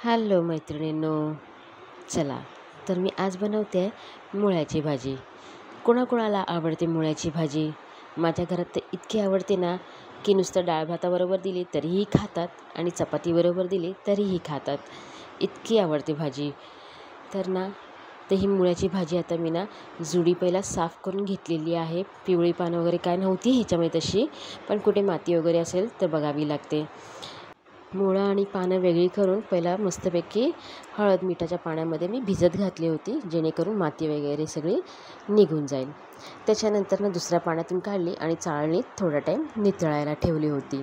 Hello मैत्रिणींनो, चला तर मी आज बनवते आहे मुळ्याची भाजी. कोणाकोणाला आवडते मुळ्याची भाजी? माझ्या घरात तर इतकी आवडते ना की नुसतं डाळ भाताबरोबर दिली तरीही खातात आणि चपातीबरोबर दिली तरीही खातात. इतकी आवडते भाजी. तर ना ही मुळ्याची भाजी आता मी ना जुडी पहिला साफ करून घेतलेली आहे. पिवळी पानं वगैरे काय नव्हती ह्याच्यामध्ये तशी, पण कुठे माती वगैरे असेल तर बघावी लागते. मुळं आणि पानं वेगळी करून पहिला मस्तपैकी हळद मिठाच्या पाण्यामध्ये मी भिजत घातली होती, जेणेकरून माती वगैरे सगळी निघून जाईल. त्याच्यानंतर दुसऱ्या पाण्यातून काढली आणि चाळणीत थोडा टाईम नितळायला ठेवली होती.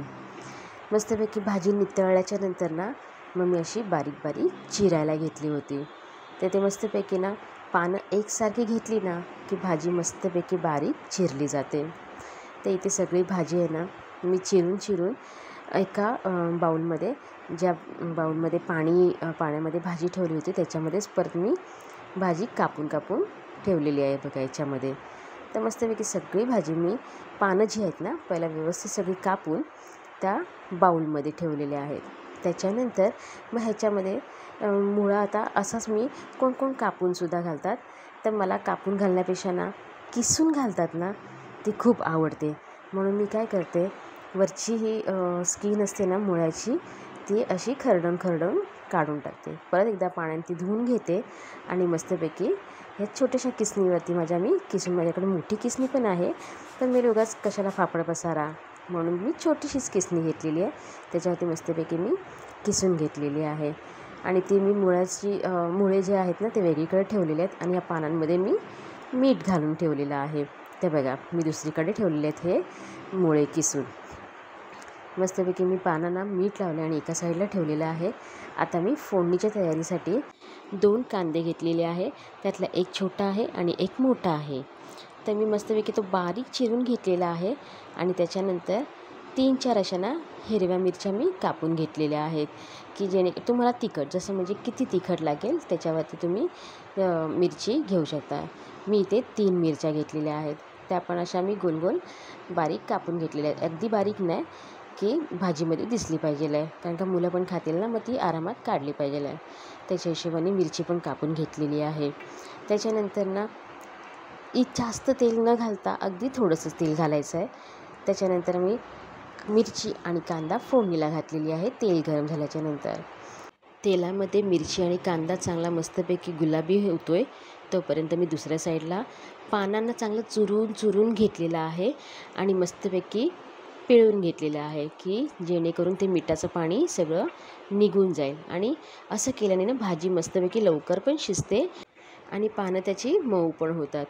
मस्तपैकी भाजी नितळल्याच्या नंतर मग मी अशी बारीक बारीक चिरायला घेतली होती. तर ते मस्तपैकी पानं एकसारखी घेतली की भाजी मस्तपैकी बारीक चिरली जाते. तर इथे सगळी भाजी आहे मी चिरून एका बाऊलमध्ये, ज्या बाऊलमध्ये पाण्यामध्ये भाजी ठेवली होती त्याच्यामध्येच परत मी भाजी कापून ठेवलेली आहे बघा याच्यामध्ये. तर मस्तपैकी सगळी भाजी मी पानं जी आहेत पहिला व्यवस्थित सगळी कापून त्या बाऊलमध्ये ठेवलेले आहेत. त्याच्यानंतर मग ह्याच्यामध्ये मुळा आता असाच मी कोण कापूनसुद्धा घालतात, तर मला कापून घालण्यापेक्षा किसून घालतात ती खूप आवडते. म्हणून मी काय करते, वरची ही स्किन असते मुळ्याची, ती अशी खरडून काढून टाकते. परत एकदा पाण्याने ती धुवून घेते आणि मस्तपैकी ह्या छोट्याशा किसणीवरती मी किसून, माझ्याकडे मोठी किसणी पण आहे, पण मी उगाच कशाला फापड पसारा म्हणून मी छोटीशीच किसणी घेतलेली आहे. त्याच्यावरती मस्तपैकी मी किसून घेतलेली आहे. आणि ती मी मुळे जे आहेत ते वेगळीकडे ठेवलेले आहेत आणि या पानांमध्ये मी मीठ घालून ठेवलेलं आहे. ते बघा मी दुसरीकडे ठेवलेले आहेत हे मुळे किसून. मस्तपैकी मी पानांना मीठ लावले आणि एका साईडला ठेवलेलं आहे. आता मी फोडणीच्या तयारीसाठी 2 कांदे घेतलेले आहे. त्यातला एक छोटा आहे आणि एक मोठा आहे. तर मी मस्तपैकी तो बारीक चिरून घेतलेला आहे आणि त्याच्यानंतर 3-4 अशा हिरव्या मिरच्या मी कापून घेतलेल्या आहेत, की जेणे तुम्हाला तिखट जसं म्हणजे किती तिखट लागेल त्याच्यावरती तुम्ही मिरची घेऊ शकता. मी इथे 3 मिरच्या घेतलेल्या आहेत. त्या पण अशा मी गोल बारीक कापून घेतलेल्या आहेत. अगदी बारीक नाही की भाजीमध्ये दिसली पाहिजे आहे, कारण का मुलं पण खातील मग ती आरामात काढली पाहिजे आहे. त्याच्या हिशोबाने मिरची पण कापून घेतलेली आहे. त्याच्यानंतर जास्त तेल न घालता अगदी थोडंसं तेल घालायचं आहे. त्याच्यानंतर मी मिरची आणि कांदा फोडणीला घातलेली आहे. तेल गरम झाल्याच्यानंतर तेलामध्ये मिरची आणि कांदा चांगला मस्तपैकी गुलाबी होतो आहे तोपर्यंत मी दुसऱ्या साईडला पानांना चांगलं चुरून घेतलेलं आहे आणि मस्तपैकी पिळून घेतलेलं आहे, की जेणेकरून ते मिठाचं पाणी सगळं निघून जाईल. आणि असं केल्याने भाजी मस्तपैकी लवकर पण शिजते आणि पानं त्याची मऊ पण होतात.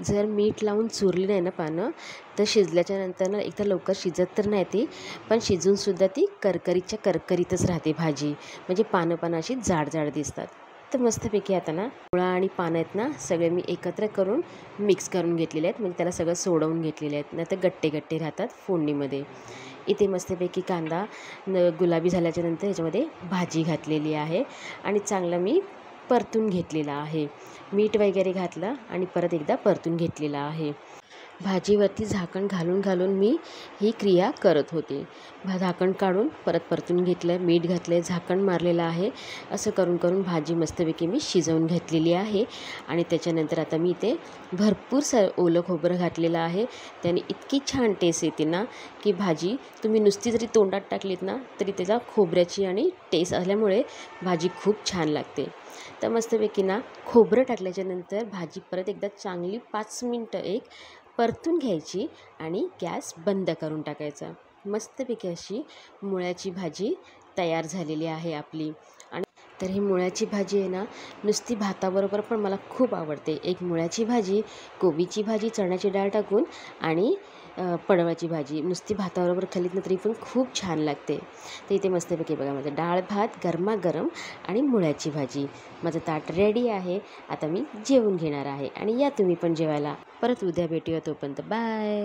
जर मीठ लावून चुरली नाही पानं तर शिजल्याच्या नंतर एकतर लवकर शिजत तर नाही ती, पण शिजूनसुद्धा ती करकरीतच राहते भाजी, म्हणजे पानं अशी जाड दिसतात. तर मस्तपैकी आता मुळा आणि पानं आहेत सगळे मी एकत्र करून मिक्स करून घेतलेले आहेत, म्हणजे त्याला सगळं सोडवून घेतलेले आहेत, नाही तर गट्टे राहतात फोडणीमध्ये. इथे मस्तपैकी कांदा गुलाबी झाल्याच्यानंतर ह्याच्यामध्ये भाजी घातलेली आहे आणि चांगलं मी परतून घेतलेला आहे. मीठ वगैरे घातलं आणि परत एकदा परतून घेतलेला आहे. भाजीवरती झाकण घालून मी ही क्रिया करत होते. झाकण काढून परत परतून घेतलं, मीठ घातलं, झाकण मारलेलं आहे. असं करून भाजी मस्तपैकी मी शिजवून घेतलेली आहे. आणि त्याच्यानंतर आता मी इथे भरपूर ओलं खोबरं घातलेलं आहे. त्याने इतकी छान टेस्ट येते की भाजी तुम्ही नुसती जरी तोंडात टाकलीत तरी त्याचा खोबऱ्याची आणि टेस्ट आल्यामुळे भाजी खूप छान लागते. तर मस्तपैकी खोबरं टाकल्याच्यानंतर भाजी परत एकदा चांगली 5 मिनटं परतून घ्यायची आणि गॅस बंद करून टाकायचा. मस्तपैकी अशी मुळ्याची भाजी तयार झालेली आहे आपली. आणि तर ही मुळ्याची भाजी आहे नुसती भाताबरोबर पण मला खूप आवडते. एक मुळ्याची भाजी, कोबीची भाजी, चण्याची डाळ टाकून आणि पडवळाची भाजी नुसती भाताबरोबर खाल्लीत तरी पण खूप छान लागते. तर इथे मस्तपैकी बघा माझं डाळ भात गरमागरम आणि मुळ्याची भाजी, माझं ताट रेडी आहे. आता मी जेवून घेणार आहे आणि या तुम्ही पण जेवायला. परत उद्या भेटूया, तोपर्यंत बाय.